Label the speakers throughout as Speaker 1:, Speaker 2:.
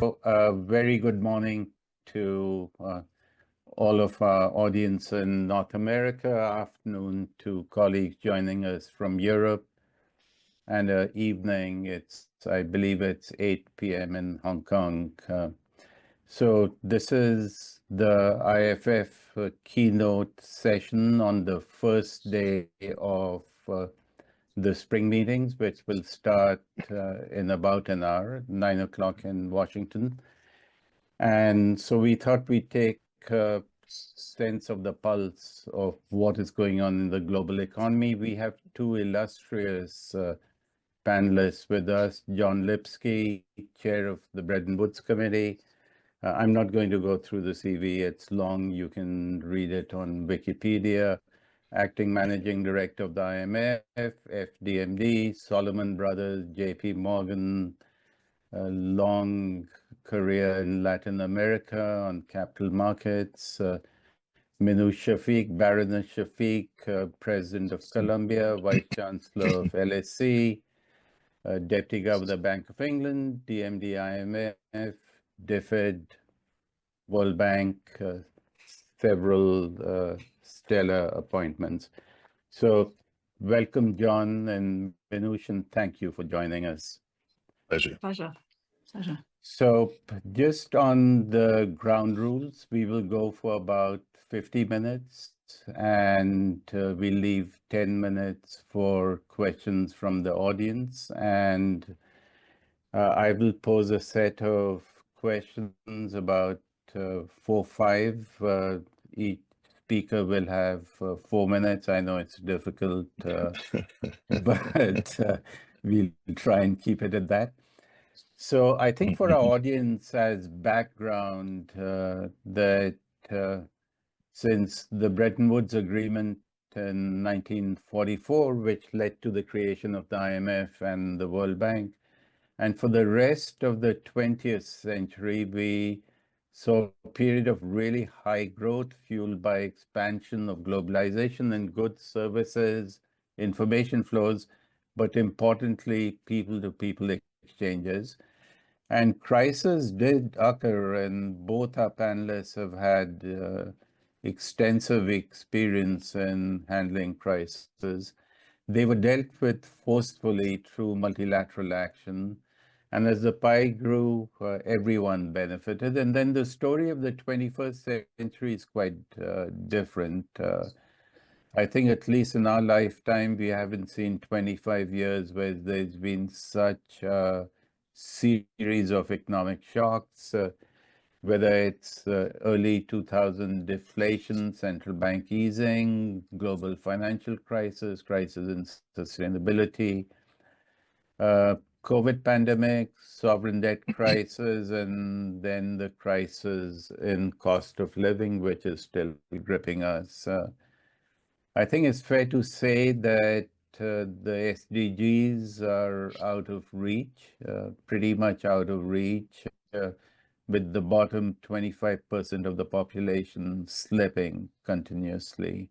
Speaker 1: A very good morning to all of our audience in North America, afternoon to colleagues joining us from Europe, and evening, I believe it's 8 p.m. in Hong Kong. So this is the IFF keynote session on the first day of the spring meetings, which will start in about an hour, 9 o'clock in Washington. And so we thought we'd take a sense of the pulse of what is going on in the global economy. We have two illustrious panelists with us, John Lipsky, chair of the Bretton Woods Committee. I'm not going to go through the CV, it's long, you can read it on Wikipedia. Acting Managing Director of the IMF, FDMD, Solomon Brothers, JP Morgan, a long career in Latin America on capital markets. Minouche Shafik, Baroness Shafik, President of Colombia, Vice Chancellor of LSE, Deputy Governor Bank of England, DMD IMF, DFID, World Bank, several stellar appointments. So welcome, John and Minouche, and thank you for joining us.
Speaker 2: Pleasure.
Speaker 3: Pleasure.
Speaker 1: So just on the ground rules, we will go for about 50 minutes and we leave 10 minutes for questions from the audience. And I will pose a set of questions, about 4 or 5. Each speaker will have 4 minutes. I know it's difficult, but we'll try and keep it at that. So I think for our audience as background, that since the Bretton Woods Agreement in 1944, which led to the creation of the IMF and the World Bank, and for the rest of the 20th century, we saw a period of really high growth fueled by expansion of globalization and goods, services, information flows, but importantly, people-to-people exchanges. And crises did occur, and both our panelists have had extensive experience in handling crises. They were dealt with forcefully through multilateral action. And as the pie grew, everyone benefited. And then the story of the 21st century is quite different. I think at least in our lifetime, we haven't seen 25 years where there's been such a series of economic shocks, whether it's early 2000 deflation, central bank easing, global financial crisis, crisis in sustainability, COVID pandemic, sovereign debt crisis, and then the crisis in cost of living, which is still gripping us. I think it's fair to say that the SDGs are out of reach, pretty much out of reach, with the bottom 25% of the population slipping continuously.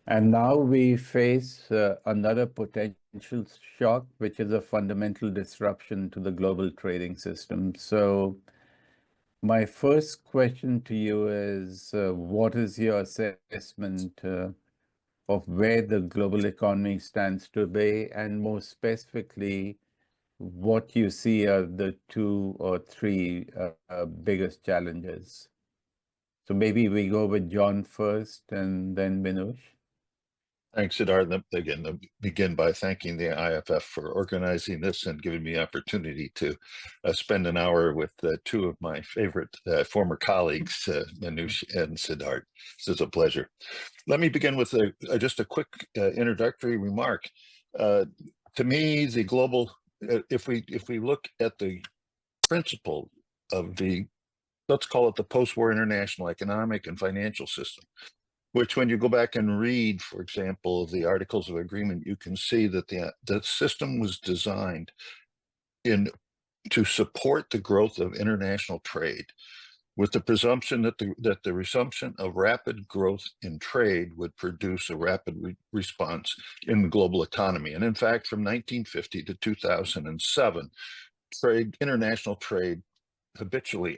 Speaker 1: And now we face another potential shock, which is a fundamental disruption to the global trading system. So my first question to you is, what is your assessment of where the global economy stands today, and more specifically, what you see are the 2 or 3 biggest challenges? So maybe we go with John first and then Minouche.
Speaker 2: Thanks, Siddharth. Again, let me begin by thanking the IFF for organizing this and giving me the opportunity to spend an hour with 2 of my favorite former colleagues, Minouche and Siddharth. This is a pleasure. Let me begin with just a quick introductory remark. To me, the global, if we look at the principle of the, let's call it the post-war international economic and financial system, which when you go back and read, for example, the Articles of Agreement, you can see that the system was designed to support the growth of international trade, with the presumption that the resumption of rapid growth in trade would produce a rapid response in the global economy. And in fact, from 1950 to 2007, international trade habitually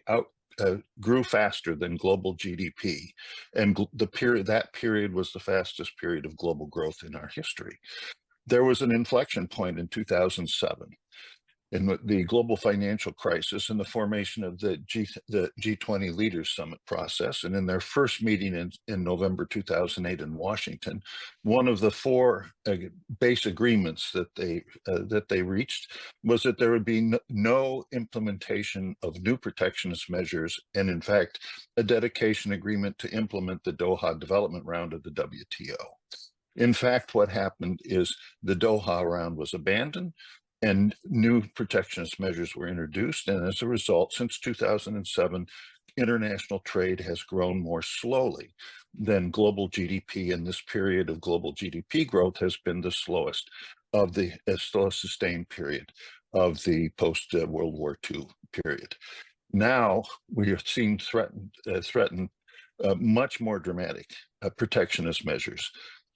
Speaker 2: grew faster than global GDP, and that period was the fastest period of global growth in our history. There was an inflection point in 2007 in the global financial crisis and the formation of the G20 Leaders Summit process. And in their first meeting in November 2008 in Washington, one of the four base agreements that they reached was that there would be no implementation of new protectionist measures, and in fact, a dedication agreement to implement the Doha development round of the WTO. In fact, what happened is the Doha round was abandoned, and new protectionist measures were introduced. And as a result, since 2007, international trade has grown more slowly than global GDP. And this period of global GDP growth has been the slowest of the sustained period of the post-World War II period. Now we are seeing threatened much more dramatic protectionist measures,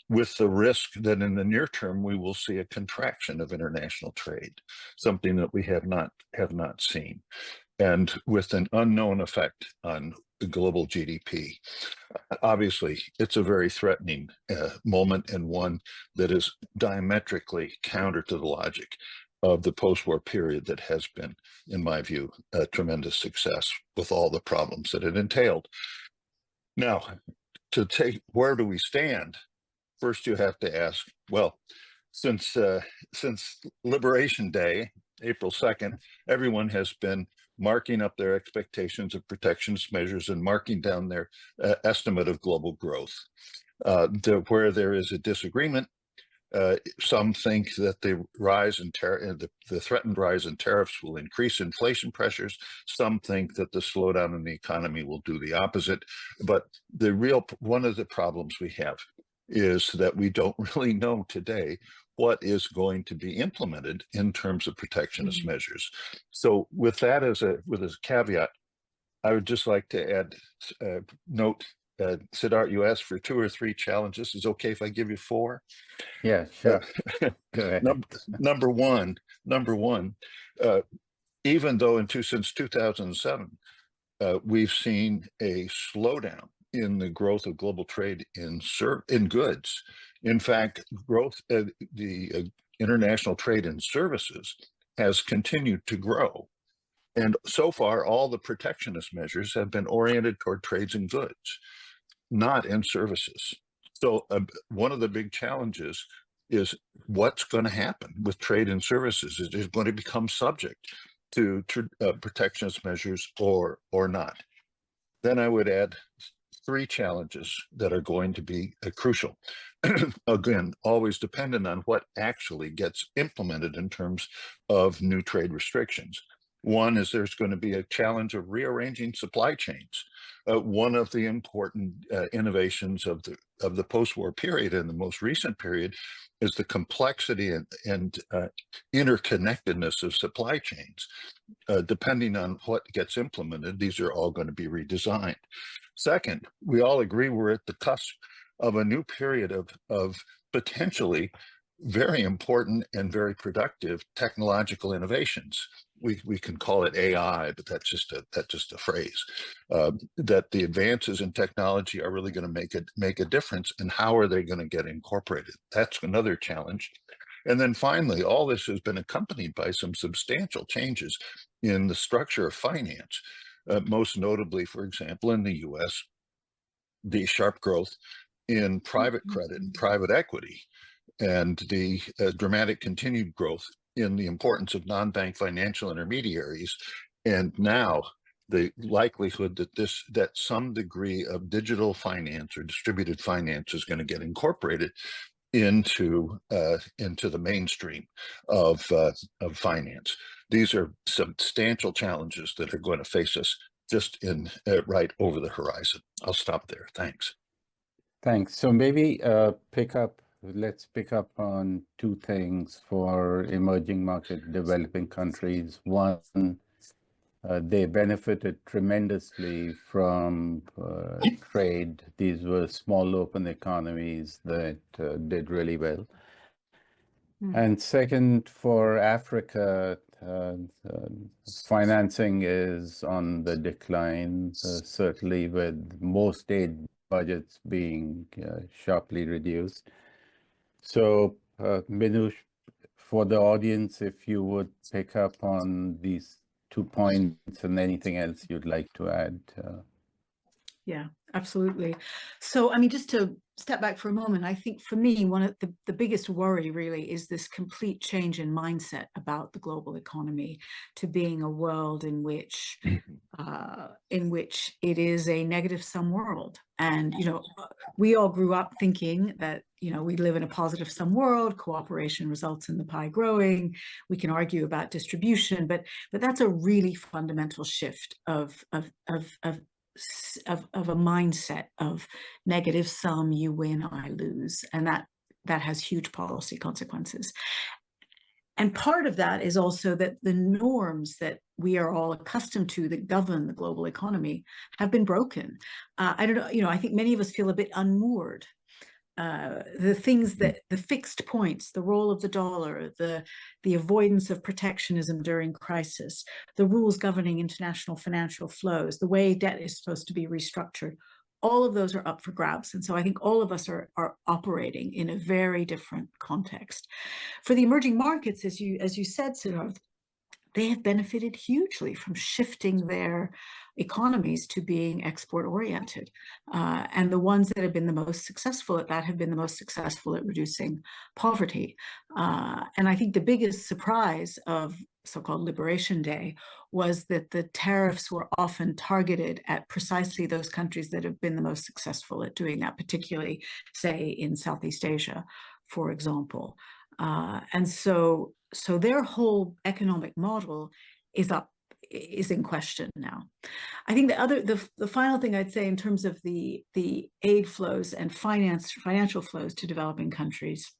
Speaker 2: with the risk that in the near term we will see a contraction of international trade, something that we have not seen, and with an unknown effect on the global GDP. Obviously, it's a very threatening moment, and one that is diametrically counter to the logic of the post-war period that has been, in my view, a tremendous success with all the problems that it entailed. Now, to take, where do we stand? First, you have to ask, well, since Liberation Day, April 2nd, everyone has been marking up their expectations of protectionist measures and marking down their estimate of global growth. Where there is a disagreement, some think that the threatened rise in tariffs will increase inflation pressures. Some think that the slowdown in the economy will do the opposite. But one of the problems we have is that we don't really know today what is going to be implemented in terms of protectionist measures. So with that as a caveat, I would just like to add, note, Siddharth, you asked for 2 or 3 challenges. Is it okay if I give you 4?
Speaker 1: Yeah, sure. Go ahead.
Speaker 2: Number one, even though since 2007, we've seen a slowdown in the growth of global trade in goods. In fact, the international trade in services has continued to grow. And so far, all the protectionist measures have been oriented toward trades in goods, not in services. So one of the big challenges is what's going to happen with trade and services. Is it going to become subject to protectionist measures or not? Then I would add 3 challenges that are going to be crucial. Again, always dependent on what actually gets implemented in terms of new trade restrictions. One is there's going to be a challenge of rearranging supply chains. One of the important innovations of the post-war period and the most recent period is the complexity and interconnectedness of supply chains. Depending on what gets implemented, these are all going to be redesigned. Second, we all agree we're at the cusp of a new period of potentially very important and very productive technological innovations. We can call it AI, but that's just a phrase. That the advances in technology are really going to make a difference, and how are they going to get incorporated? That's another challenge. And then finally, all this has been accompanied by some substantial changes in the structure of finance. Most notably, for example, in the US, the sharp growth in private credit and private equity, and the dramatic continued growth in the importance of non-bank financial intermediaries, and now the likelihood that some degree of digital finance or distributed finance is going to get incorporated into the mainstream of finance. These are substantial challenges that are going to face us just right over the horizon. I'll stop there. Thanks.
Speaker 1: Thanks. So maybe let's pick up on 2 things for emerging market developing countries. One, they benefited tremendously from trade. These were small open economies that did really well. And second, for Africa, financing is on the decline, certainly with most aid budgets being sharply reduced. So, Minouche, for the audience, if you would pick up on these 2 points and anything else you'd like to add.
Speaker 3: Yeah, absolutely. So, I mean, just to step back for a moment, I think for me, one of the biggest worry really is this complete change in mindset about the global economy to being a world in which it is a negative sum world. And, you know, we all grew up thinking that, you know, we live in a positive sum world, cooperation results in the pie growing. We can argue about distribution, but that's a really fundamental shift of a mindset of negative sum, you win, I lose, and that has huge policy consequences. And part of that is also that the norms that we are all accustomed to that govern the global economy have been broken. I don't know, you know, I think many of us feel a bit unmoored. The things that the fixed points, the role of the dollar, the avoidance of protectionism during crisis, the rules governing international financial flows, the way debt is supposed to be restructured, all of those are up for grabs. And so I think all of us are operating in a very different context. For the emerging markets, as you said, Siddharth, they have benefited hugely from shifting their economies to being export oriented. And the ones that have been the most successful at that have been the most successful at reducing poverty. And I think the biggest surprise of so-called Liberation Day was that the tariffs were often targeted at precisely those countries that have been the most successful at doing that, particularly, say, in Southeast Asia, for example. And so their whole economic model is in question now. I think the final thing I'd say in terms of the aid flows and financial flows to developing countries,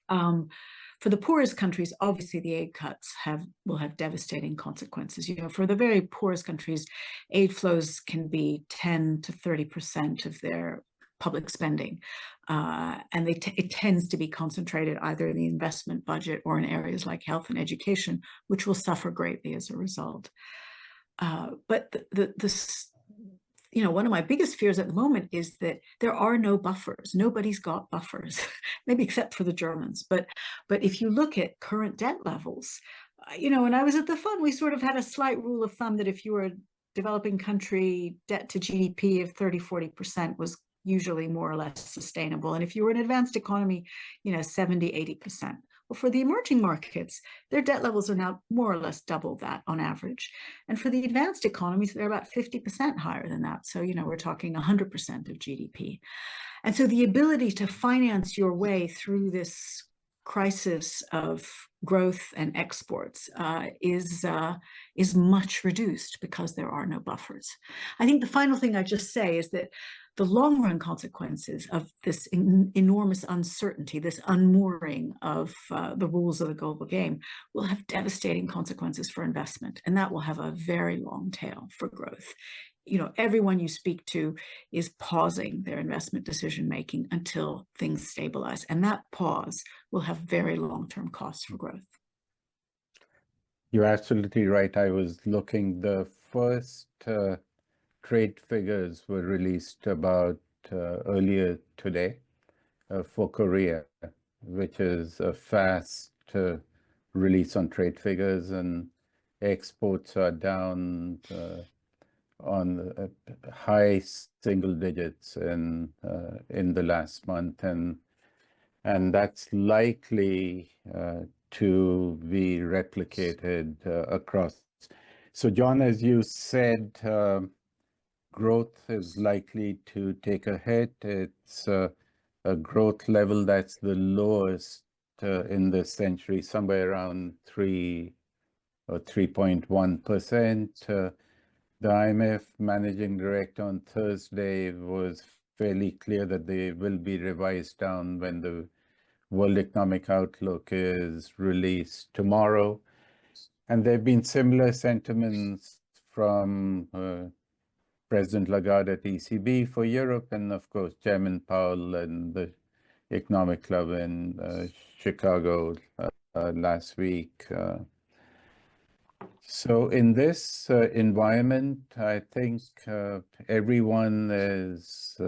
Speaker 3: for the poorest countries, obviously the aid cuts will have devastating consequences. You know, for the very poorest countries, aid flows can be 10 to 30% of their public spending, and it tends to be concentrated either in the investment budget or in areas like health and education, which will suffer greatly as a result. But you know, one of my biggest fears at the moment is that there are no buffers. Nobody's got buffers, maybe except for the Germans. But if you look at current debt levels, you know, when I was at the fund, we sort of had a slight rule of thumb that if you were a developing country, debt to GDP of 30–40% was usually more or less sustainable. And if you were an advanced economy, you know, 70–80%. Well, for the emerging markets, their debt levels are now more or less double that on average. And for the advanced economies, they're about 50% higher than that. So, you know, we're talking 100% of GDP. And so the ability to finance your way through this crisis of growth and exports is much reduced because there are no buffers. I think the final thing I just say is that the long-run consequences of this enormous uncertainty, this unmooring of the rules of the global game, will have devastating consequences for investment, and that will have a very long tail for growth. You know, everyone you speak to is pausing their investment decision-making until things stabilize, and that pause will have very long-term costs for growth.
Speaker 1: You're absolutely right. I was looking, the first trade figures were released about earlier today for Korea, which is a fast release on trade figures, and exports are down on high single digits in the last month, and that's likely to be replicated across. So, John, as you said, growth is likely to take a hit. It's a growth level that's the lowest in this century, somewhere around 3 or 3.1%. The IMF managing director on Thursday was fairly clear that they will be revised down when the World Economic Outlook is released tomorrow. And there have been similar sentiments from President Lagarde at ECB for Europe, and of course, Chairman Powell and the Economic Club in Chicago last week. So in this environment, I think everyone is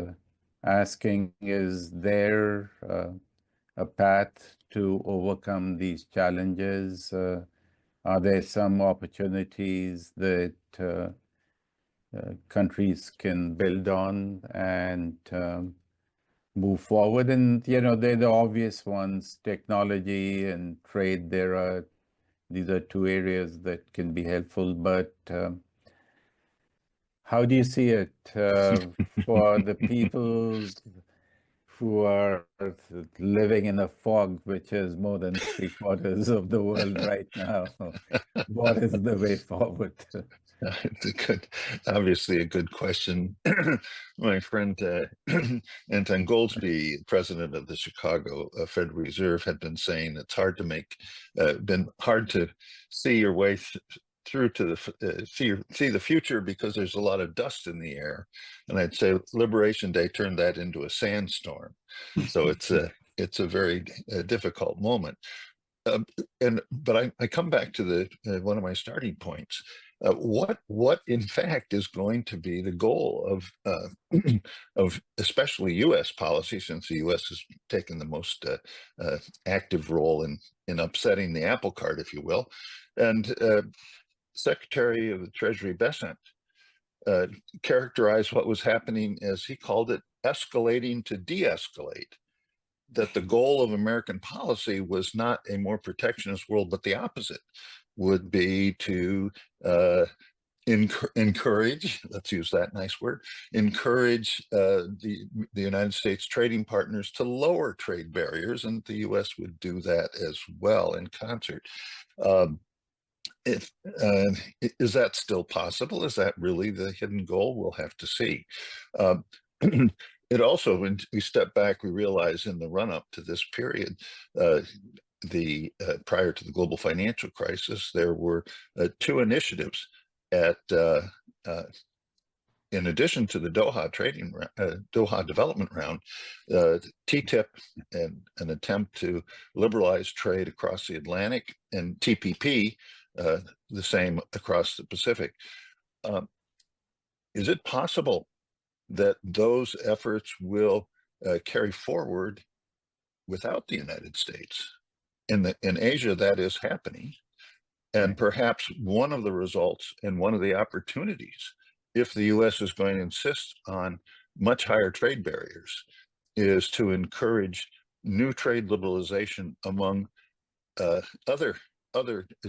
Speaker 1: asking, is there a path to overcome these challenges? Are there some opportunities that countries can build on and move forward? And, they're the obvious ones, technology and trade. These are two areas that can be helpful, but how do you see it for the people who are living in a fog, which is more than 3/4 of the world right now? What is the way forward?
Speaker 2: It's obviously a good question. My friend Anton Goldsby, president of the Chicago Federal Reserve, had been saying it's hard to been hard to see your way through to the see the future because there's a lot of dust in the air. And I'd say Liberation Day turned that into a sandstorm. So it's a very difficult moment. But I come back to the one of my starting points. What in fact is going to be the goal of especially U.S. policy, since the U.S. has taken the most active role in upsetting the apple cart, if you will, and Secretary of the Treasury Besant characterized what was happening, as he called it, escalating to de-escalate. That the goal of American policy was not a more protectionist world, but the opposite would be to encourage, let's use that nice word, encourage the United States trading partners to lower trade barriers, and the U.S. would do that as well in concert. Is that still possible? Is that really the hidden goal? We'll have to see. It also, when we step back, we realize in the run-up to this period, prior to the global financial crisis, there were two initiatives at, in addition to the Doha development round, TTIP, and an attempt to liberalize trade across the Atlantic, and TPP, the same across the Pacific. Is it possible that those efforts will carry forward without the United States? In Asia, that is happening. And perhaps one of the results and one of the opportunities, if the U.S. is going to insist on much higher trade barriers, is to encourage new trade liberalization among other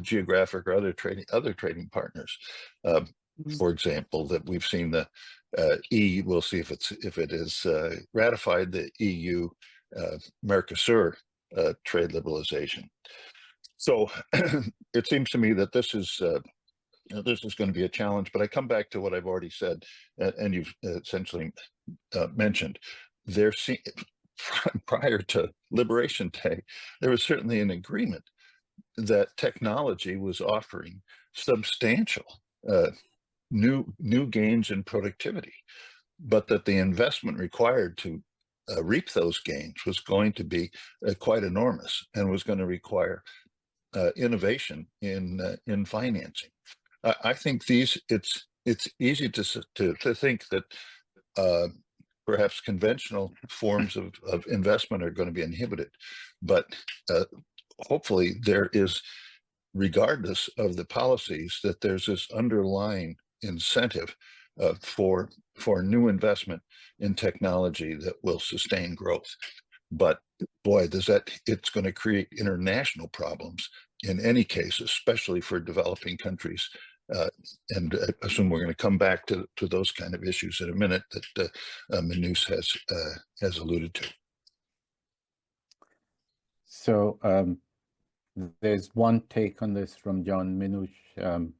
Speaker 2: geographic or other trading partners. For example, that we've seen the EU. We'll see if it is ratified, the EU Mercosur trade liberalization. So it seems to me that this is going to be a challenge. But I come back to what I've already said, and you've essentially mentioned. Prior to Liberation Day, there was certainly an agreement that technology was offering substantial new gains in productivity, but that the investment required to reap those gains was going to be quite enormous, and was going to require innovation in financing. I think it's easy to think that perhaps conventional forms of investment are going to be inhibited, but hopefully there is, regardless of the policies, that there's this underlying incentive for new investment in technology that will sustain growth. But boy, it's going to create international problems in any case, especially for developing countries. And I assume we're going to come back to those kind of issues in a minute that Minouche has alluded to.
Speaker 1: So there's one take on this from John. Minouche,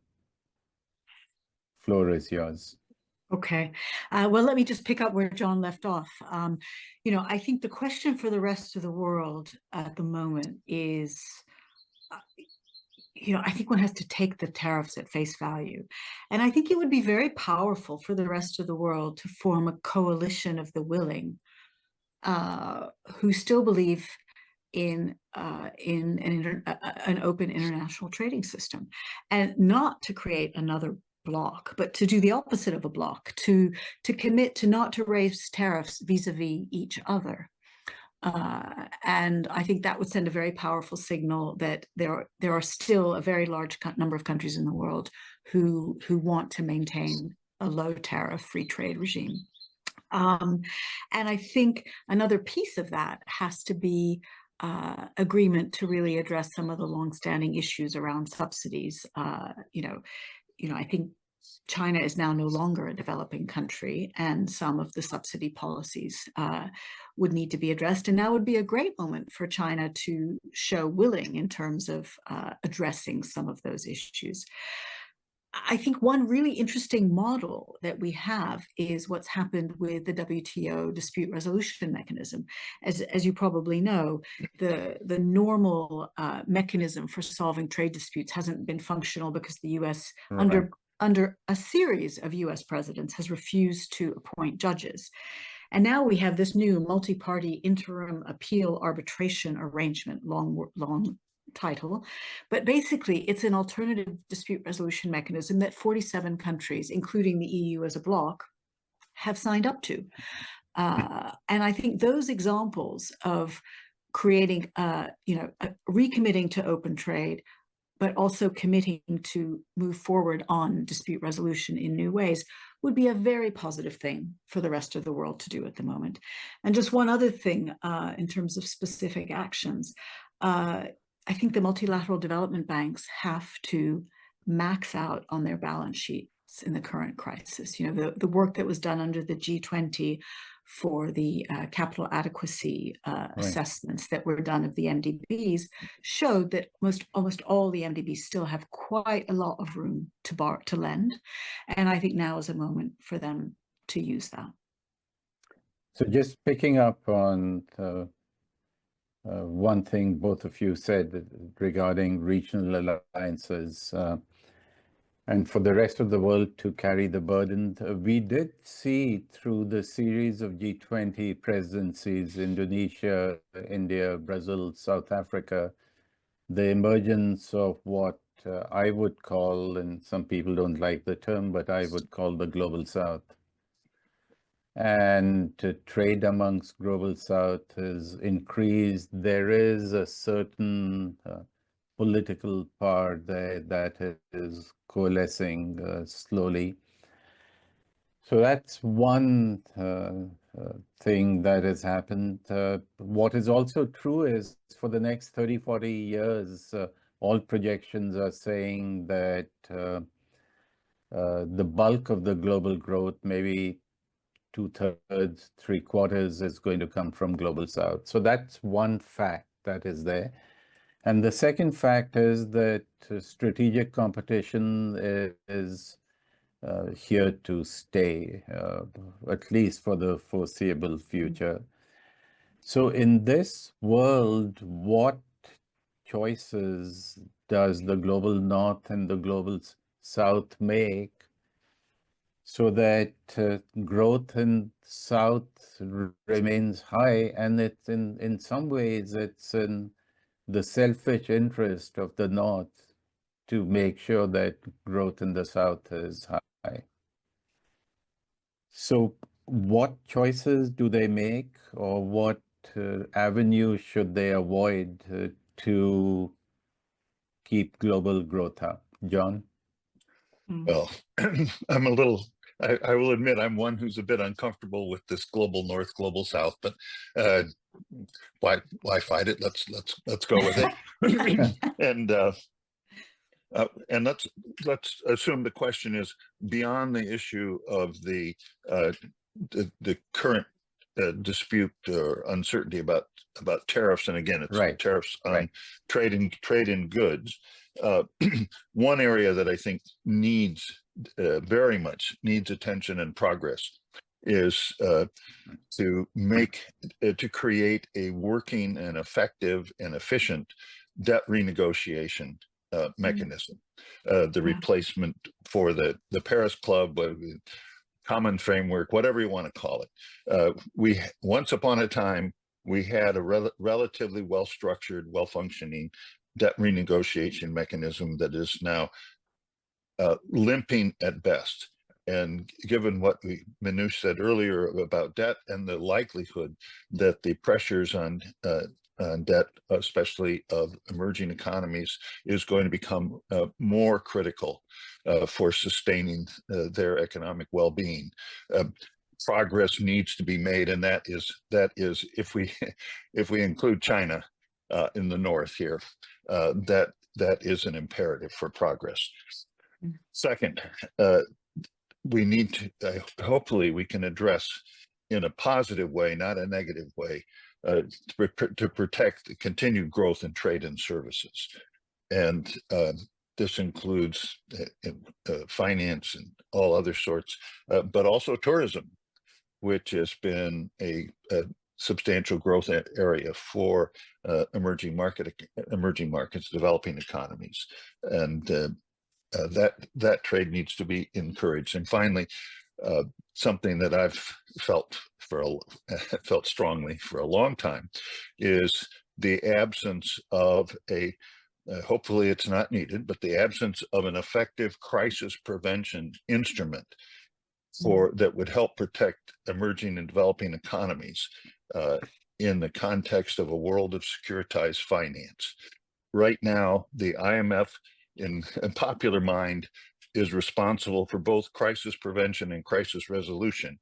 Speaker 1: floor is yours.
Speaker 3: Okay. Well, let me just pick up where John left off. I think the question for the rest of the world at the moment is, I think one has to take the tariffs at face value. And I think it would be very powerful for the rest of the world to form a coalition of the willing who still believe an open international trading system, and not to create another bloc, but to do the opposite of a bloc, to commit to not to raise tariffs vis-a-vis each other. And I think that would send a very powerful signal that there are still a very large number of countries in the world who want to maintain a low tariff free trade regime. And I think another piece of that has to be agreement to really address some of the longstanding issues around subsidies. I think China is now no longer a developing country, and some of the subsidy policies would need to be addressed. And now would be a great moment for China to show willing in terms of addressing some of those issues. I think one really interesting model that we have is what's happened with the WTO dispute resolution mechanism. As you probably know, the normal mechanism for solving trade disputes hasn't been functional because the US,
Speaker 1: Right.
Speaker 3: under a series of US presidents, has refused to appoint judges. And now we have this new multi-party interim appeal arbitration arrangement, long title, but basically it's an alternative dispute resolution mechanism that 47 countries, including the EU as a bloc, have signed up to. And I think those examples of creating, recommitting to open trade, but also committing to move forward on dispute resolution in new ways would be a very positive thing for the rest of the world to do at the moment. And just one other thing in terms of specific actions, I think the multilateral development banks have to max out on their balance sheets in the current crisis. The work that was done under the G20 for the capital adequacy assessments that were done of the MDBs showed that almost all the MDBs still have quite a lot of room to lend. And I think now is a moment for them to use that.
Speaker 1: So just picking up on one thing both of you said regarding regional alliances, and for the rest of the world to carry the burden. We did see through the series of G20 presidencies, Indonesia, India, Brazil, South Africa, the emergence of what I would call, and some people don't like the term, but I would call the Global South. And trade amongst Global South has increased. There is a certain political part there that is coalescing slowly. So that's one thing that has happened. What is also true is for the next 30, 40 years, all projections are saying that the bulk of the global growth, maybe 2/3, 3/4, is going to come from Global South. So that's one fact that is there. And the second fact is that strategic competition is here to stay, at least for the foreseeable future. So in this world, what choices does the Global North and the Global South make so that growth in South remains high? And it's in some ways, it's in the selfish interest of the North to make sure that growth in the South is high. So what choices do they make, or what avenues should they avoid to keep global growth up? John?
Speaker 2: Well, I'm a little, I will admit I'm one who's a bit uncomfortable with this global North, global South, but why fight it? Let's go with it. And let's assume the question is beyond the issue of the current dispute or uncertainty about tariffs, and again, it's
Speaker 1: Right.
Speaker 2: tariffs on
Speaker 1: Right.
Speaker 2: trade in goods. One area that I think very much needs attention and progress is to create a working and effective and efficient debt renegotiation mechanism, the replacement for the Paris Club, common framework, whatever you want to call it. We once upon a time we had a relatively well-structured, well-functioning debt renegotiation mechanism that is now limping at best. And given what Minouche said earlier about debt and the likelihood that the pressures on debt, especially of emerging economies, is going to become more critical for sustaining their economic well-being. Progress needs to be made, and that is if we include China in the north here, that is an imperative for progress. Second, we need to hopefully we can address in a positive way, not a negative way, to protect the continued growth in trade and services, and this includes finance and all other sorts, but also tourism, which has been a substantial growth area for emerging markets, developing economies, and that trade needs to be encouraged. And finally, something that I've felt strongly for a long time is the absence of hopefully it's not needed, but the absence of an effective crisis prevention instrument that would help protect emerging and developing economies in the context of a world of securitized finance. Right now, the IMF, in popular mind, is responsible for both crisis prevention and crisis resolution.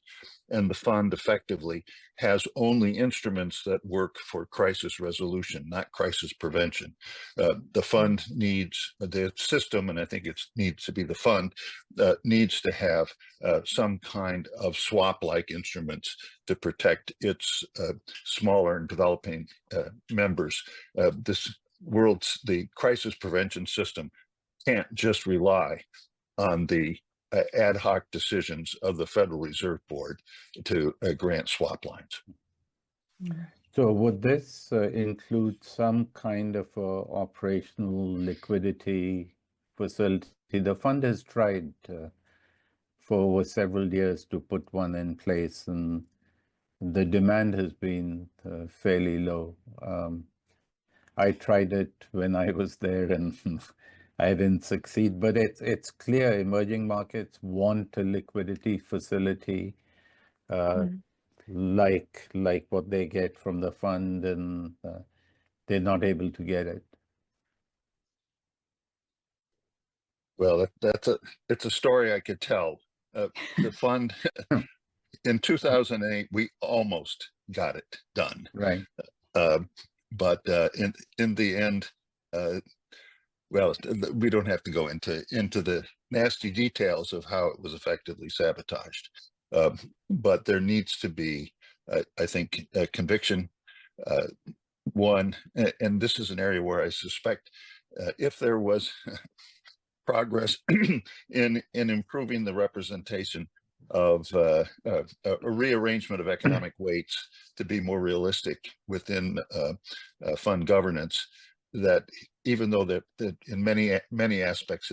Speaker 2: And the fund effectively has only instruments that work for crisis resolution, not crisis prevention. The fund needs, the system, and I think it needs to be the fund, needs to have some kind of swap-like instruments to protect its smaller and developing members. The crisis prevention system can't just rely on the ad hoc decisions of the Federal Reserve Board to grant swap lines.
Speaker 1: So would this include some kind of operational liquidity facility? The fund has tried for over several years to put one in place, and the demand has been fairly low. I tried it when I was there and I didn't succeed, but it's clear emerging markets want a liquidity facility like what they get from the fund, and they're not able to get it.
Speaker 2: Well, it's a story I could tell. The fund in 2008, we almost got it done.
Speaker 1: Right.
Speaker 2: But in the end, well, we don't have to go into the nasty details of how it was effectively sabotaged. But there needs to be, I think, a conviction. One, and this is an area where I suspect if there was progress in improving the representation of a rearrangement of economic weights to be more realistic within fund governance, that even though that in many aspects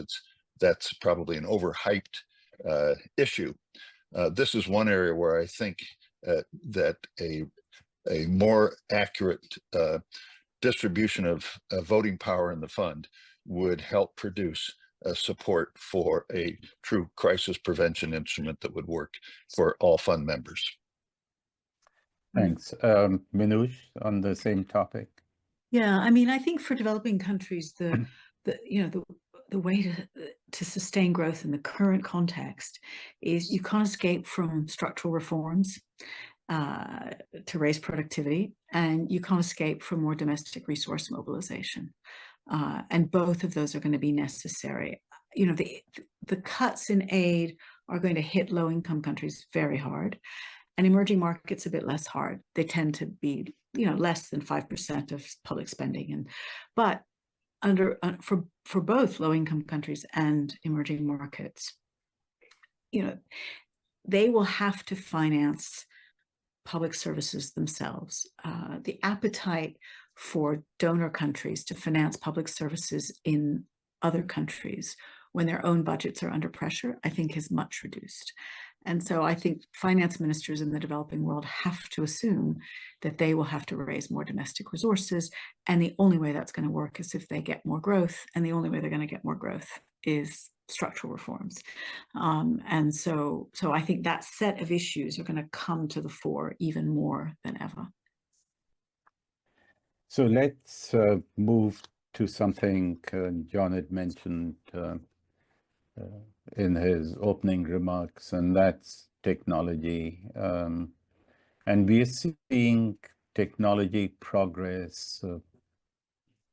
Speaker 2: that's probably an overhyped issue, this is one area where I think that a more accurate distribution of voting power in the fund would help produce support for a true crisis prevention instrument that would work for all fund members.
Speaker 1: Thanks. Minouche, on the same topic.
Speaker 3: Yeah, I mean, I think for developing countries, the way to sustain growth in the current context is you can't escape from structural reforms to raise productivity, and you can't escape from more domestic resource mobilization. And both of those are going to be necessary. You know, the cuts in aid are going to hit low-income countries very hard, and emerging markets a bit less hard. They tend to be, less than 5% of public spending, but for both low-income countries and emerging markets, they will have to finance public services themselves. The appetite for donor countries to finance public services in other countries when their own budgets are under pressure, I think, is much reduced. And so I think finance ministers in the developing world have to assume that they will have to raise more domestic resources. And the only way that's going to work is if they get more growth. And the only way they're going to get more growth is structural reforms. And so I think that set of issues are going to come to the fore even more than ever.
Speaker 1: So let's move to something John had mentioned in his opening remarks, and that's technology. And we're seeing technology progress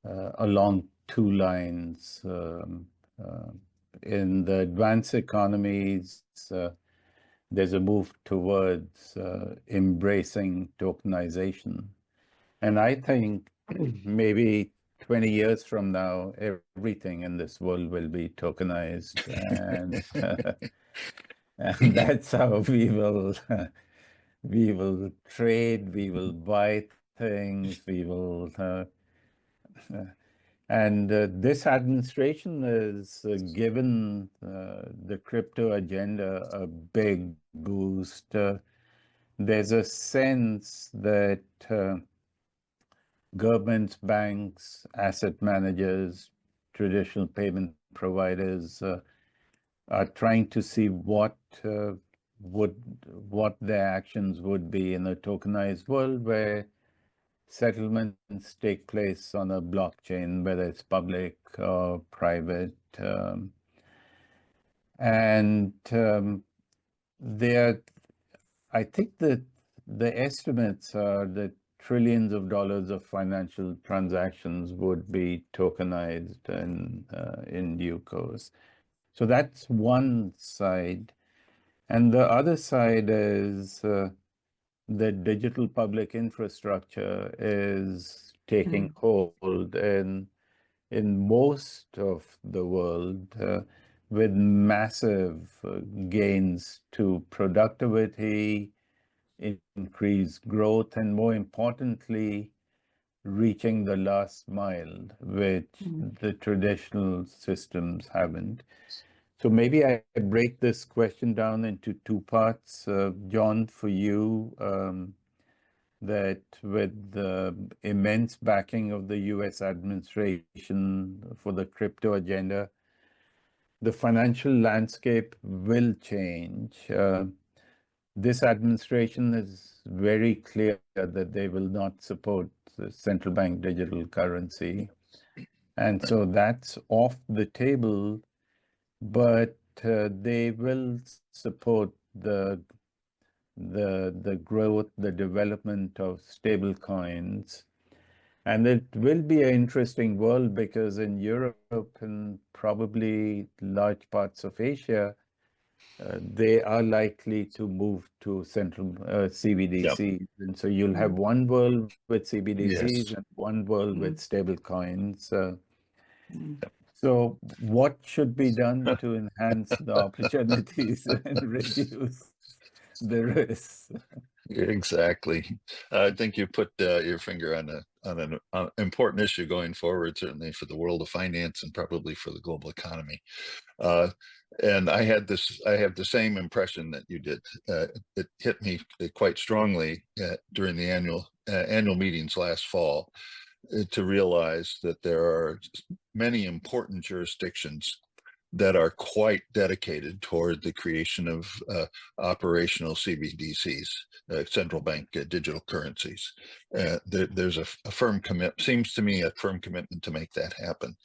Speaker 1: along two lines. In the advanced economies, there's a move towards embracing tokenization. And I think maybe 20 years from now, everything in this world will be tokenized. And, and that's how we will trade, we will buy things, we will... and this administration has given the crypto agenda a big boost. There's a sense that governments, banks, asset managers, traditional payment providers are trying to see what their actions would be in a tokenized world where settlements take place on a blockchain, whether it's public or private. I think that the estimates are that trillions of dollars of financial transactions would be tokenized in due course. So that's one side. And the other side is the digital public infrastructure is taking hold in most of the world with massive gains to productivity, increased growth, and more importantly, reaching the last mile, which the traditional systems haven't. So maybe I break this question down into two parts. John, for you, that with the immense backing of the US administration for the crypto agenda, the financial landscape will change. This administration is very clear that they will not support the central bank digital currency. And so that's off the table, but they will support the growth, the development of stable coins. And it will be an interesting world because in Europe and probably large parts of Asia, they are likely to move to central CBDCs. Yep. And so you'll have one world with CBDCs and one world with stable coins. So what should be done to enhance the opportunities and reduce the risks?
Speaker 2: Exactly. I think you put your finger on an important issue going forward, certainly for the world of finance and probably for the global economy. And I have the same impression that you did. It hit me quite strongly during the annual meetings last fall to realize that there are many important jurisdictions that are quite dedicated toward the creation of operational CBDCs, central bank digital currencies. There's a firm commitment, seems to me, a firm commitment to make that happen.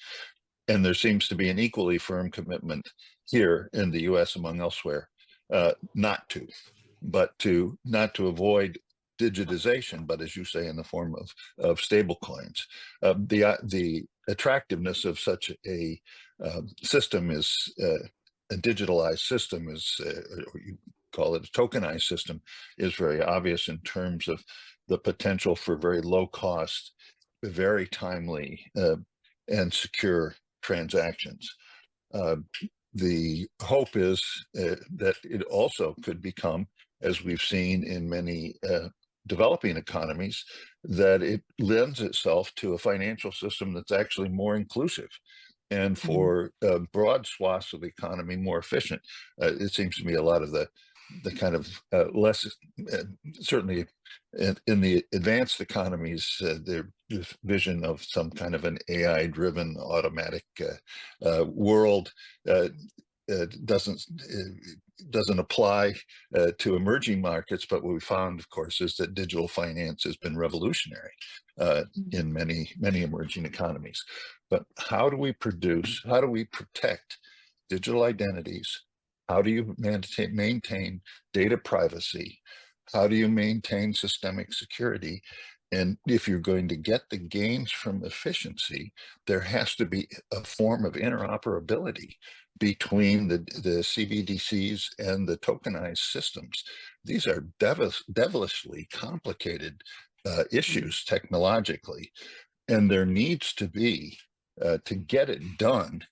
Speaker 2: And there seems to be an equally firm commitment here in the US among elsewhere, not to avoid digitization, but as you say, in the form of stable coins. The attractiveness of such a system is a digitalized system is, or you call it a tokenized system, is very obvious in terms of the potential for very low cost, very timely and secure transactions. The hope is that it also could become, as we've seen in many developing economies, that it lends itself to a financial system that's actually more inclusive and for broad swaths of the economy more efficient. It seems to me a lot of the the kind of less, certainly in the advanced economies, their vision of some kind of an AI-driven automatic world doesn't apply to emerging markets. But what we found, of course, is that digital finance has been revolutionary in many emerging economies. But how do we protect digital identities? How do you maintain data privacy? How do you maintain systemic security? And if you're going to get the gains from efficiency, there has to be a form of interoperability between the CBDCs and the tokenized systems. These are devilishly complicated issues technologically, and there needs to be, to get it done,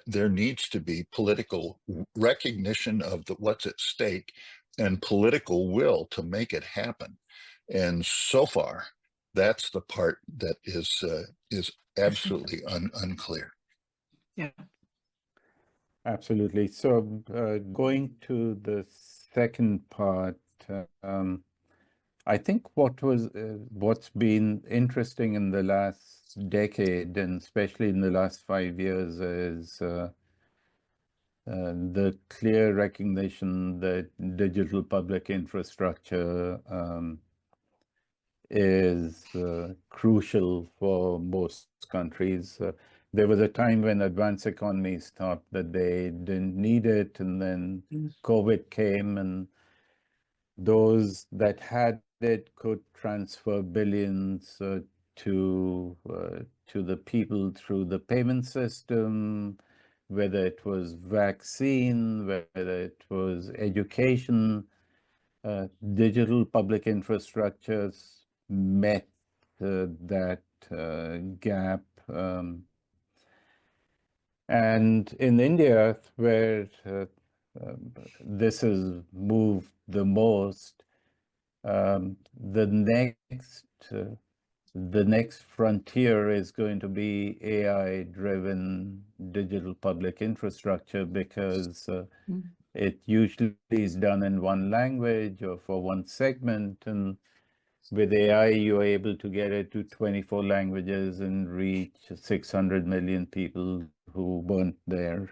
Speaker 2: there needs to be political recognition of what's at stake and political will to make it happen. And so far, that's the part that is absolutely unclear.
Speaker 3: Yeah.
Speaker 1: Absolutely. So going to the second part, I think what's been interesting in the last decade, and especially in the last 5 years, is the clear recognition that digital public infrastructure is crucial for most countries. There was a time when advanced economies thought that they didn't need it, and then COVID came, and those that had it could transfer billions to the people through the payment system, whether it was vaccine, whether it was education. Digital public infrastructures met that gap. And in India, where this has moved the most, the next frontier is going to be AI-driven digital public infrastructure, because it usually is done in one language or for one segment, and with AI, you're able to get it to 24 languages and reach 600 million people who weren't there.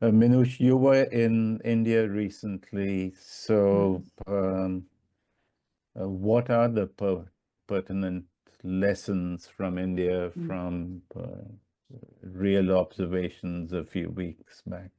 Speaker 1: Minouche, you were in India recently, so what are the pertinent lessons from India from real observations a few weeks back?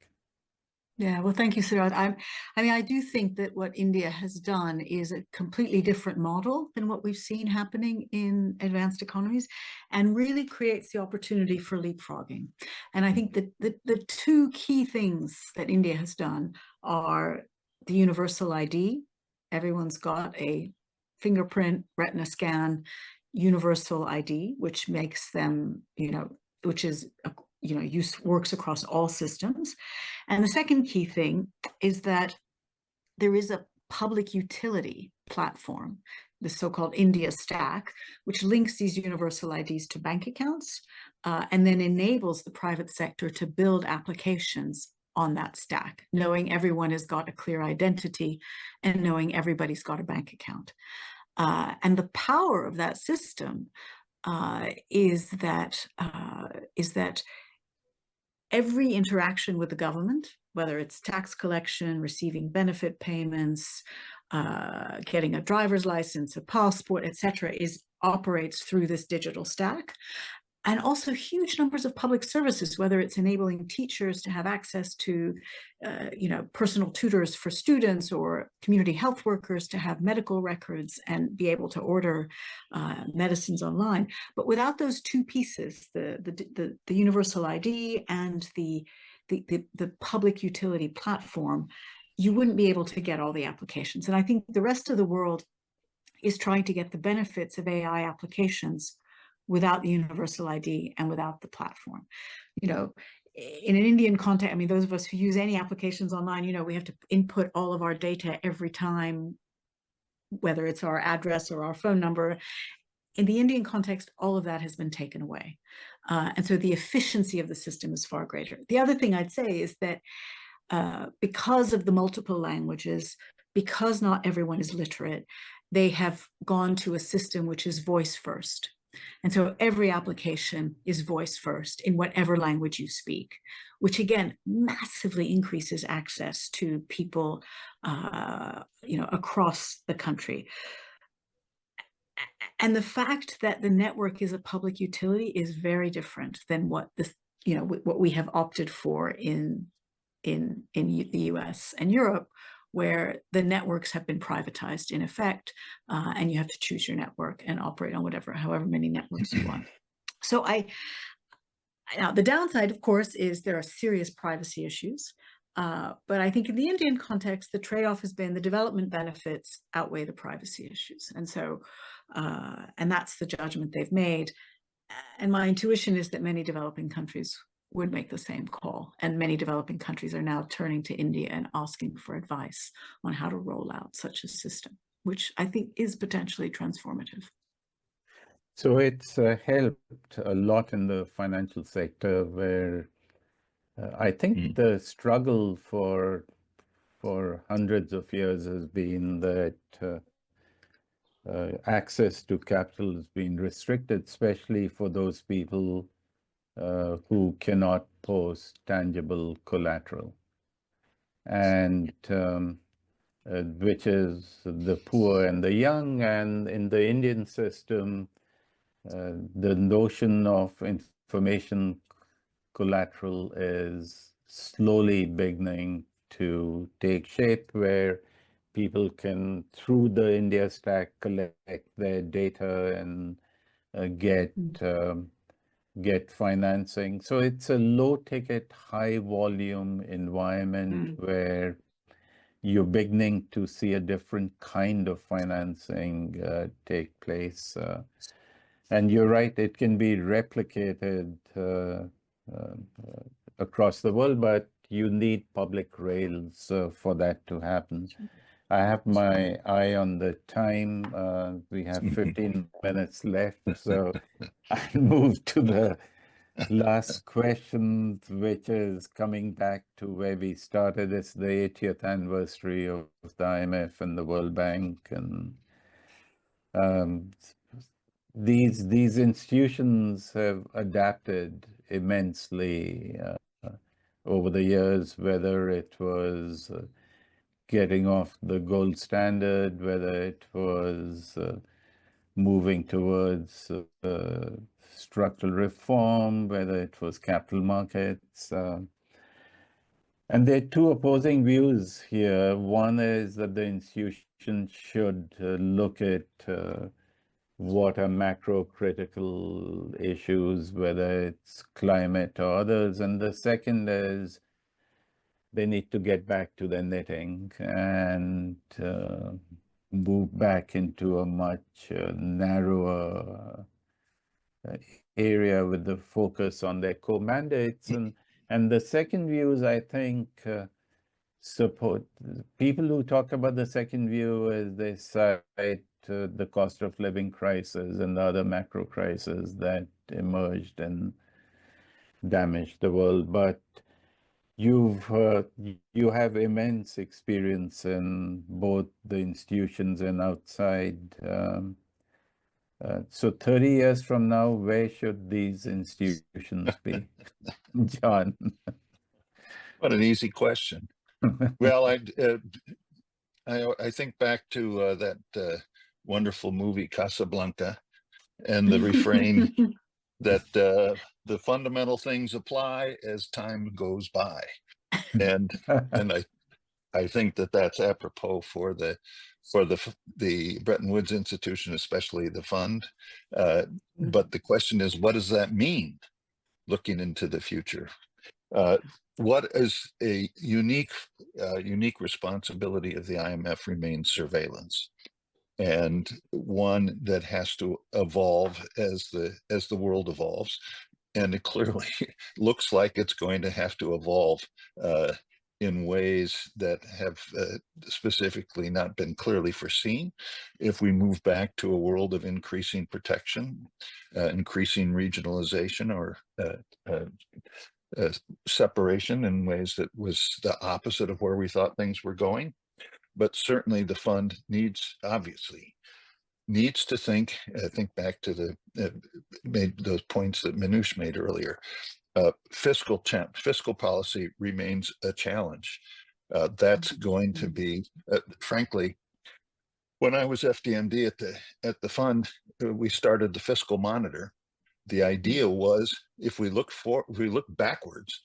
Speaker 3: Yeah, well, thank you, Siddharth. I mean, I do think that what India has done is a completely different model than what we've seen happening in advanced economies, and really creates the opportunity for leapfrogging. And I think that the two key things that India has done are the universal ID. Everyone's got a fingerprint, retina scan, universal ID, which makes them, which is works across all systems. And the second key thing is that there is a public utility platform, the so-called India Stack, which links these universal IDs to bank accounts, and then enables the private sector to build applications on that stack, knowing everyone has got a clear identity and knowing everybody's got a bank account. And the power of that system is that every interaction with the government, whether it's tax collection, receiving benefit payments, getting a driver's license, a passport, etc., operates through this digital stack. And also huge numbers of public services, whether it's enabling teachers to have access to, personal tutors for students, or community health workers to have medical records and be able to order medicines online. But without those two pieces, the universal ID and the public utility platform, you wouldn't be able to get all the applications. And I think the rest of the world is trying to get the benefits of AI applications without the universal ID and without the platform. In an Indian context, I mean, those of us who use any applications online, we have to input all of our data every time, whether it's our address or our phone number. In the Indian context, all of that has been taken away. And so the efficiency of the system is far greater. The other thing I'd say is that because of the multiple languages, because not everyone is literate, they have gone to a system which is voice first. And so every application is voice first in whatever language you speak, which again massively increases access to people, across the country. And the fact that the network is a public utility is very different than what what we have opted for in the US and Europe, where the networks have been privatized in effect, and you have to choose your network and operate on however many networks you want. So now the downside, of course, is there are serious privacy issues. But I think in the Indian context, the trade-off has been the development benefits outweigh the privacy issues. And so, and that's the judgment they've made. And my intuition is that many developing countries would make the same call. And many developing countries are now turning to India and asking for advice on how to roll out such a system, which I think is potentially transformative.
Speaker 1: So it's helped a lot in the financial sector, where I think the struggle for hundreds of years has been that access to capital has been restricted, especially for those people who cannot post tangible collateral, and which is the poor and the young. And in the Indian system, the notion of information collateral is slowly beginning to take shape, where people can, through the India Stack, collect their data and get financing. So it's a low ticket, high volume environment where you're beginning to see a different kind of financing take place. And you're right, it can be replicated across the world, but you need public rails for that to happen. I have my eye on the time. We have 15 minutes left, so I'll move to the last question, which is coming back to where we started. It's the 80th anniversary of the IMF and the World Bank, and these institutions have adapted immensely over the years, whether it was getting off the gold standard, whether it was moving towards structural reform, whether it was capital markets. And there are two opposing views here. One is that the institution should look at what are macro critical issues, whether it's climate or others. And the second is they need to get back to their knitting and move back into a much narrower area with the focus on their core mandates. And the second view is, I think, support people who talk about the second view as they cite the cost of living crisis and the other macro crises that emerged and damaged the world. But you have immense experience in both the institutions and outside. So 30 years from now, where should these institutions be? John?
Speaker 2: What an easy question. Well, I think back to that wonderful movie Casablanca, and the refrain that the fundamental things apply as time goes by, and I think that that's apropos for the Bretton Woods institution, especially the fund. But the question is, what does that mean looking into the future? What is a unique responsibility of the IMF remains surveillance, and one that has to evolve as the world evolves. And it clearly looks like it's going to have to evolve in ways that have specifically not been clearly foreseen. If we move back to a world of increasing protection, increasing regionalization, or separation in ways that was the opposite of where we thought things were going. But certainly the fund obviously needs to think back to the made those points that Minouche made earlier. Fiscal policy remains a challenge. That's going to be, frankly, when I was FDMD at the fund, we started the fiscal monitor. The idea was if we look backwards,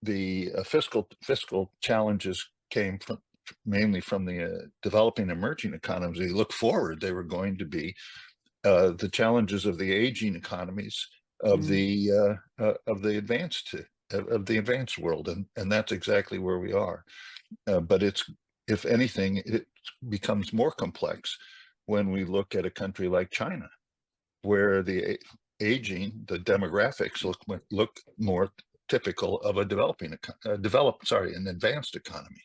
Speaker 2: the fiscal challenges came mainly from the developing emerging economies. We look forward, they were going to be the challenges of the aging economies of the advanced world, and that's exactly where we are. But if anything, it becomes more complex when we look at a country like China, where the demographics look more typical of an advanced economy.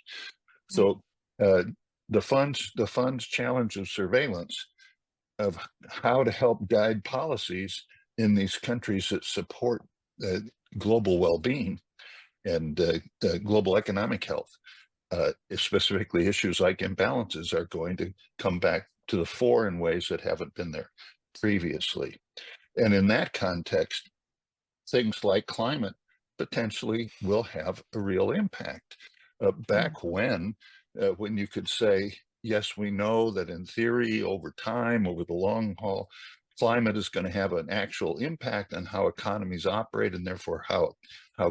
Speaker 2: So the fund's challenge of surveillance of how to help guide policies in these countries that support global well-being and global economic health, specifically issues like imbalances, are going to come back to the fore in ways that haven't been there previously. And in that context, things like climate potentially will have a real impact. Back when you could say, yes, we know that in theory, over time, over the long haul, climate is going to have an actual impact on how economies operate, and therefore how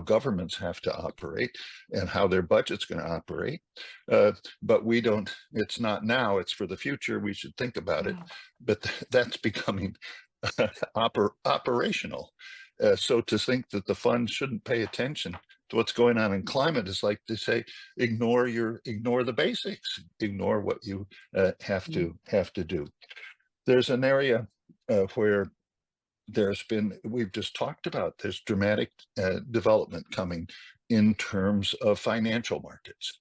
Speaker 2: governments have to operate and how their budget's going to operate. But we don't, it's not now, it's for the future. We should think about it. But that's becoming operational. So to think that the fund shouldn't pay attention to what's going on in climate is like to say, ignore the basics, ignore what you have to do. There's an area where we've just talked about, there's dramatic development coming in terms of financial markets.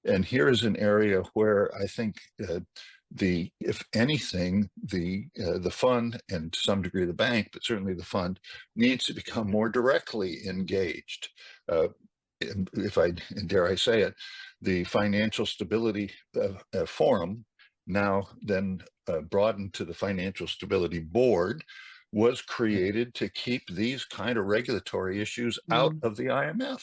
Speaker 2: And here is an area where I think if anything, the fund, and to some degree the bank, but certainly the fund, needs to become more directly engaged. If I dare I say it, the Financial Stability Forum, now then broadened to the Financial Stability Board, was created to keep these kind of regulatory issues out of the IMF.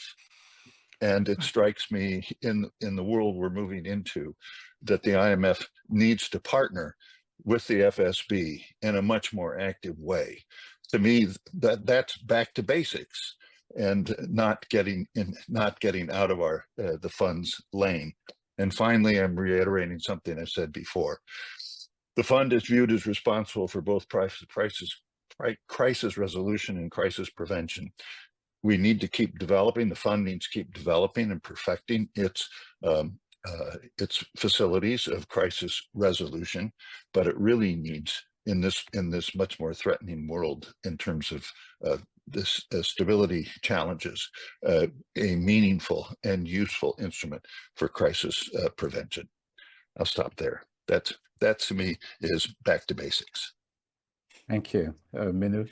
Speaker 2: And it strikes me in the world we're moving into that the IMF needs to partner with the FSB in a much more active way. To me, that's back to basics and not getting out of the fund's lane. And finally, I'm reiterating something I said before. The fund is viewed as responsible for both crisis resolution and crisis prevention. We need to keep developing, the fund needs to keep developing and perfecting its facilities of crisis resolution, but it really needs, in this much more threatening world in terms of this stability challenges, a meaningful and useful instrument for crisis prevention. I'll stop there. That to me is back to basics.
Speaker 1: Thank you. Minouche?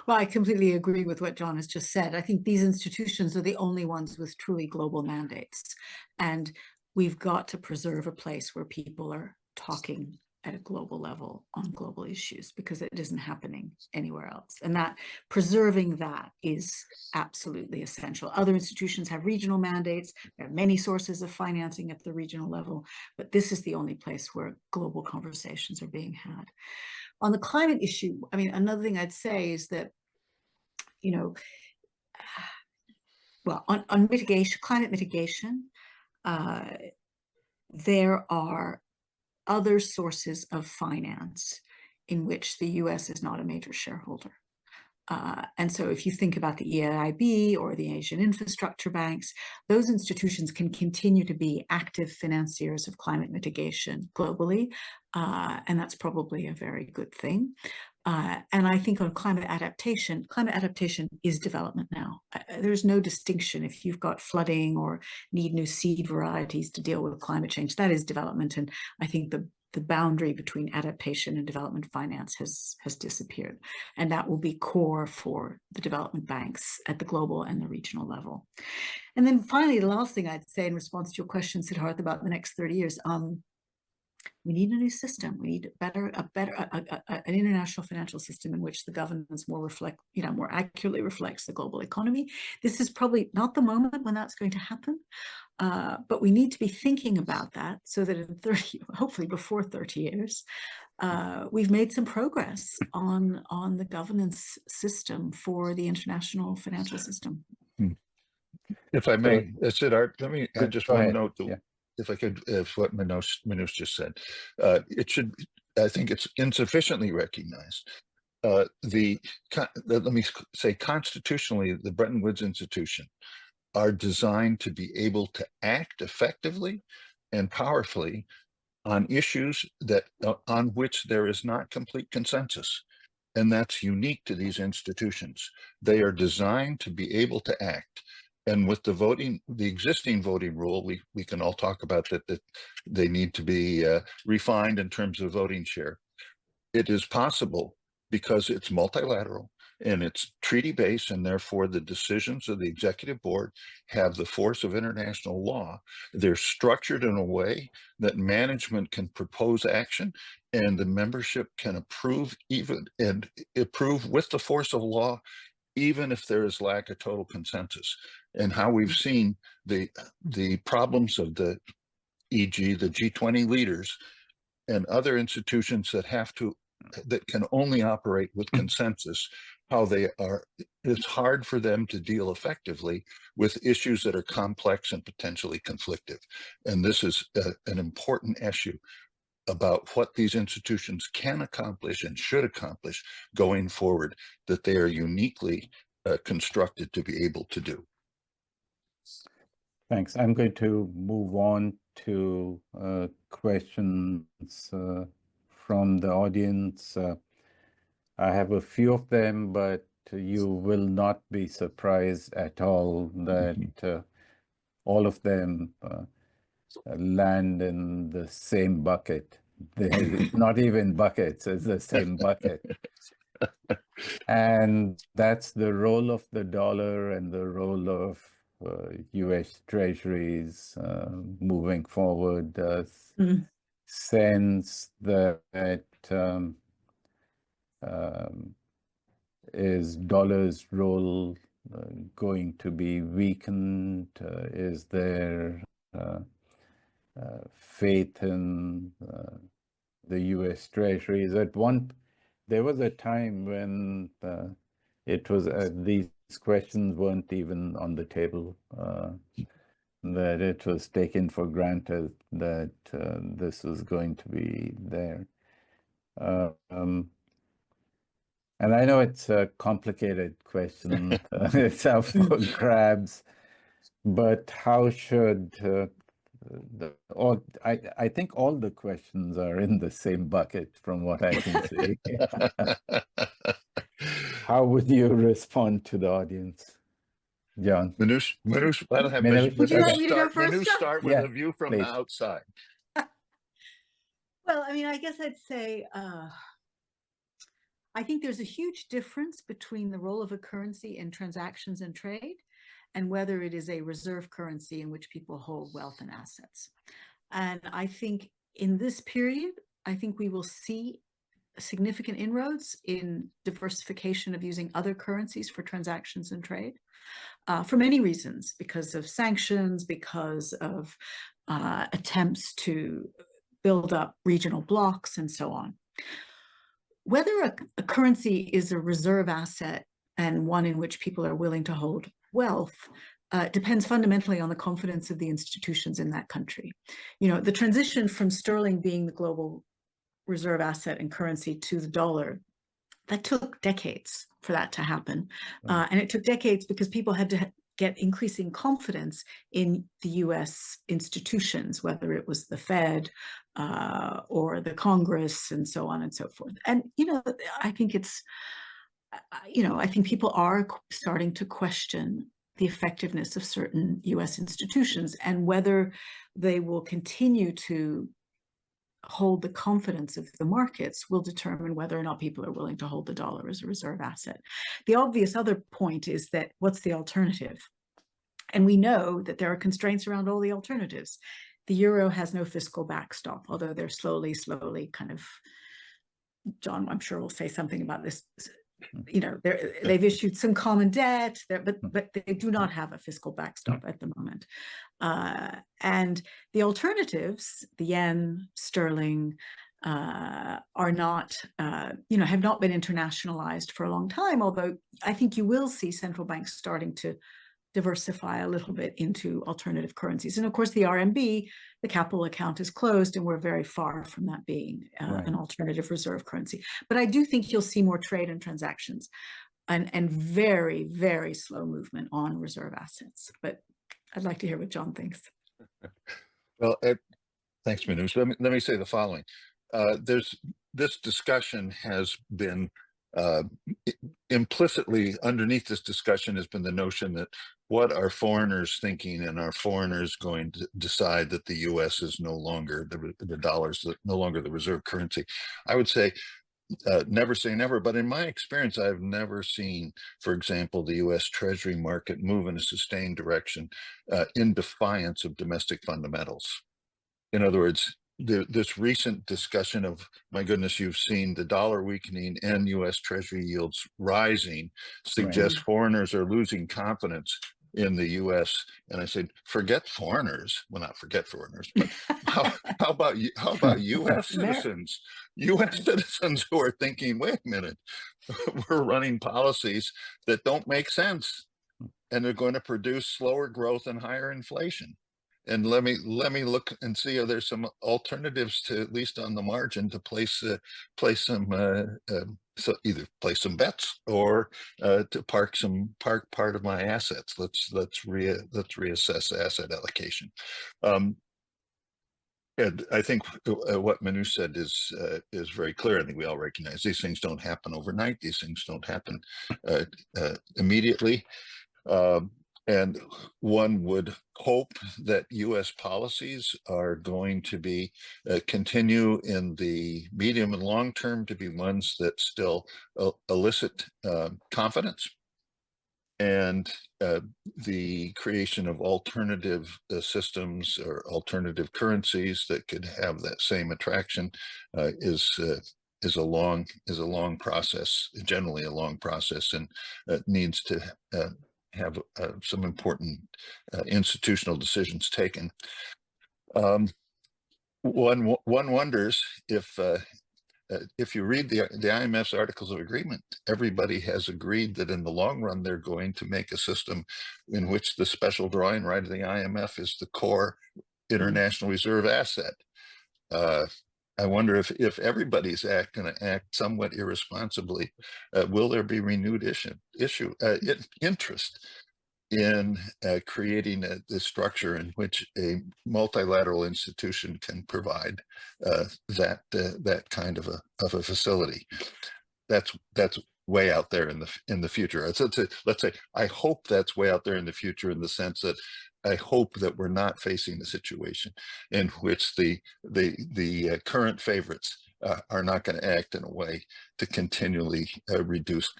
Speaker 3: Well, I completely agree with what John has just said. I think these institutions are the only ones with truly global mandates. And we've got to preserve a place where people are talking at a global level on global issues, because it isn't happening anywhere else. And that preserving that is absolutely essential. Other institutions have regional mandates. There are many sources of financing at the regional level, but this is the only place where global conversations are being had. On the climate issue, I mean, another thing I'd say is that, well, on mitigation, climate mitigation, there are other sources of finance in which the US is not a major shareholder. And so if you think about the EIB or the Asian infrastructure banks, those institutions can continue to be active financiers of climate mitigation globally. And that's probably a very good thing. And I think on climate adaptation is development now. There's no distinction if you've got flooding or need new seed varieties to deal with climate change. That is development. And I think the the boundary between adaptation and development finance has disappeared. And that will be core for the development banks at the global and the regional level. And then finally, the last thing I'd say in response to your question, Siddharth, about the next 30 years, we need a new system. We need an international financial system in which the governance more accurately reflects the global economy. This is probably not the moment when that's going to happen, but we need to be thinking about that so that in 30, hopefully before 30 years, we've made some progress on the governance system for the international financial system.
Speaker 2: If I may, Siddharth, let me add just one note. If I could, if what Minouche just said, I think it's insufficiently recognized. Let me say, constitutionally, the Bretton Woods institution are designed to be able to act effectively and powerfully on issues that on which there is not complete consensus. And that's unique to these institutions. They are designed to be able to act. And with the existing voting rule, we can all talk about that they need to be refined in terms of voting share. It is possible because it's multilateral and it's treaty-based, and therefore the decisions of the executive board have the force of international law. They're structured in a way that management can propose action and the membership can approve with the force of law, even if there is lack of total consensus. And how we've seen the problems of e.g. the G20 leaders and other institutions that can only operate with consensus, how it's hard for them to deal effectively with issues that are complex and potentially conflictive. And this is an important issue about what these institutions can accomplish and should accomplish going forward, that they are uniquely constructed to be able to do.
Speaker 1: Thanks. I'm going to move on to questions from the audience. I have a few of them, but you will not be surprised at all that all of them land in the same bucket. They're not even buckets, it's the same bucket. And that's the role of the dollar and the role of US treasuries moving forward. Sense that is dollar's role going to be weakened? Is there faith in the US treasuries? There was a time when these questions weren't even on the table, that it was taken for granted that this was going to be there. And I know it's a complicated question, it's up for grabs, but how should I think all the questions are in the same bucket from what I can see. How would you respond to the audience, John?
Speaker 2: Minouche, I don't have
Speaker 1: Minouche,
Speaker 3: would you like me to go first?
Speaker 2: Minouche start with a view from the outside.
Speaker 3: Well, I mean, I guess I'd say I think there's a huge difference between the role of a currency in transactions and trade and whether it is a reserve currency in which people hold wealth and assets. And I think in this period, I think we will see significant inroads in diversification of using other currencies for transactions and trade for many reasons, because of sanctions, because of attempts to build up regional blocs and so on. Whether a currency is a reserve asset and one in which people are willing to hold wealth depends fundamentally on the confidence of the institutions in that country. You know, the transition from sterling being the global reserve asset and currency to the dollar, that took decades for that to happen. And it took decades because people had to get increasing confidence in the US institutions, whether it was the Fed or the Congress and so on and so forth. And, you know, I think I think people are starting to question the effectiveness of certain US institutions and whether they will continue to hold the confidence of the markets will determine whether or not people are willing to hold the dollar as a reserve asset. The obvious other point is that what's the alternative? And we know that there are constraints around all the alternatives. The euro has no fiscal backstop, although they're slowly kind of, John, I'm sure will say something about this. You know, they've issued some common debt, but they do not have a fiscal backstop at the moment. And the alternatives, the yen, sterling, are not, have not been internationalized for a long time, although I think you will see central banks starting to diversify a little bit into alternative currencies. And of course, the RMB, the capital account is closed, and we're very far from that being an alternative reserve currency. But I do think you'll see more trade and transactions and very, very slow movement on reserve assets. But I'd like to hear what John thinks.
Speaker 2: Well, thanks, Minouche. Let me say the following. This discussion has been implicitly underneath this discussion has been the notion that what are foreigners thinking, and are foreigners going to decide that the U.S. is no longer the dollar's no longer the reserve currency? I would say never say never, but in my experience, I've never seen, for example, the U.S. Treasury market move in a sustained direction in defiance of domestic fundamentals. In other words, this recent discussion of, my goodness, you've seen the dollar weakening and U.S. Treasury yields rising, suggests foreigners are losing confidence in the U.S. And I said, forget foreigners. Well, not forget foreigners, but how about U.S. citizens? U.S. citizens who are thinking, wait a minute, we're running policies that don't make sense, and they're going to produce slower growth and higher inflation. And let me look and see if there's some alternatives to, at least on the margin, to place some so either place some bets or to park part of my assets. Let's reassess asset allocation. And I think what Minouche said is very clear. I think we all recognize these things don't happen overnight. These things don't happen immediately. And one would hope that U.S. policies are going to be continue in the medium and long term to be ones that still elicit confidence, and the creation of alternative systems or alternative currencies that could have that same attraction is a long process, generally a long process, and needs to have some important institutional decisions taken. One wonders if you read the IMF's Articles of Agreement, everybody has agreed that in the long run they're going to make a system in which the special drawing right of the IMF is the core international reserve asset. I wonder if everybody's going to act somewhat irresponsibly, will there be renewed interest in creating the structure in which a multilateral institution can provide that kind of a facility? That's way out there in the future. Let's say I hope that's way out there in the future, in the sense that I hope that we're not facing a situation in which the current favorites are not going to act in a way to continually reduce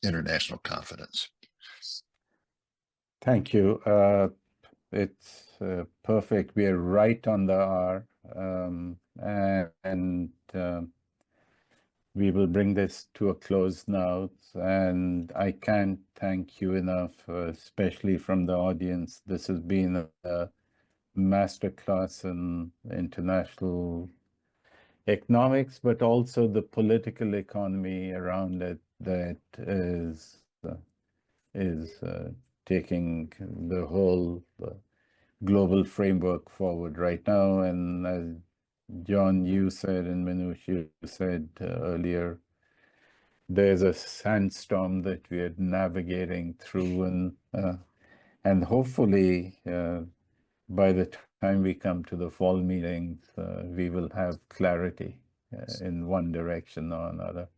Speaker 2: international confidence.
Speaker 1: Thank you. It's perfect. We are right on the R, and we will bring this to a close now. And I can't thank you enough, especially from the audience. This has been a masterclass in international economics, but also the political economy around it that is taking the whole global framework forward right now. And as John, you said, and Minouche, you said earlier, there's a sandstorm that we are navigating through, and hopefully by the time we come to the fall meetings, we will have clarity in one direction or another.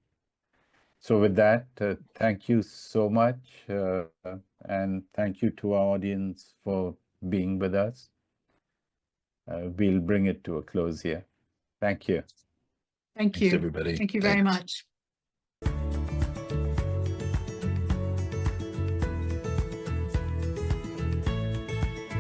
Speaker 1: So with that, thank you so much, and thank you to our audience for being with us. We'll bring it to a close here. Thank you.
Speaker 3: Thank
Speaker 2: Thanks,
Speaker 3: you.
Speaker 2: everybody.
Speaker 3: Thank you very
Speaker 2: Thanks.
Speaker 3: much.